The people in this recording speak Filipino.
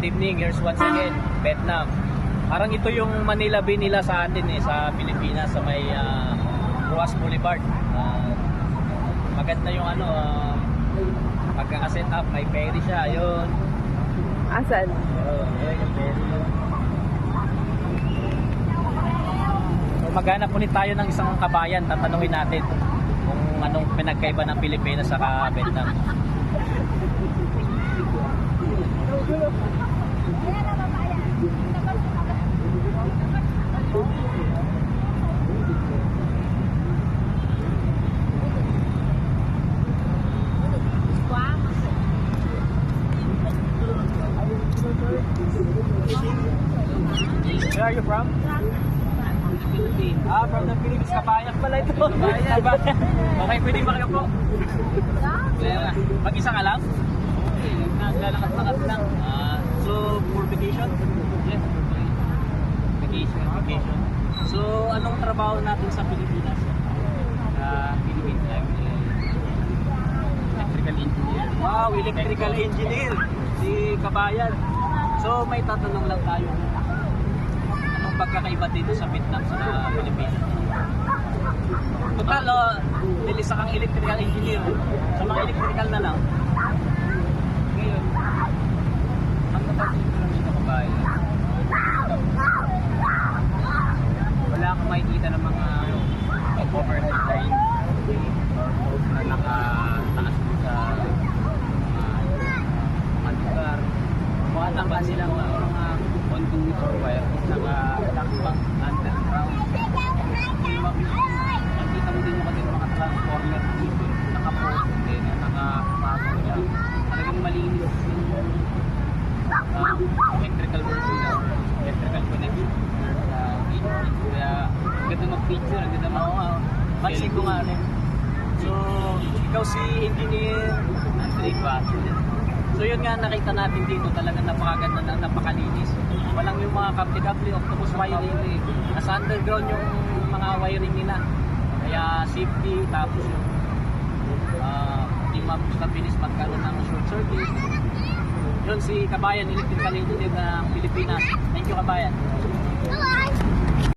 Good evening, here's once again, Vietnam. Parang ito yung Manila Bay nila sa atin sa Pilipinas, sa may Ruas Boulevard. Maganda yung pagkaka-set up, may ferry siya, ayun. Asan? Ayun yung ferry. So maghanap ulit tayo ng isang kabayan, tatanungin natin kung anong pinagkaiba ng Pilipinas sa Vietnam. Where are you from? Philippines. From the Philippines. Kabayan pala ito. Kabayan. Okay, pwede makita po. Mag-isa ka lang? Okay, naglalakad-lakad lang. So, for vacation? Yes, vacation. So, anong trabaho natin sa Pilipinas? Philippines, electrical engineer. Wow, electrical engineer. Si Kabayan. So, may tatanong lang tayo. Anong pagkakaiba dito sa Vietnam sa Pilipinas? Total, nilisa kang electrical engineer. Sa mga electrical na lang. Ngayon, ang napansin ko lang dito, Kabayan, wala akong makikita ng mga overhead line or post na nakataas mo sa mga lugar. Mukha tamba silang mga conduit or wire naka-lakbang underground. Nakita mo din yung mga transformer dito, naka-post din, naka-pasok lang. Talagang malinis yung electrical version na electrical connection. Kaya ganda mag-picture, ganda mag-pansin ko nga rin. So, ikaw si Engineer Andre Bato. So yun nga nakita natin dito, talagang napakaganda na, napakalinis. Walang yung mga kable-kable, octopus wiring. Nasa underground yung mga wiring nila. Kaya safety, tapos yung hindi mabilis magkaroon ng short circuit. Yun si Kabayan, electrical engineer ng Pilipinas. Thank you, Kabayan.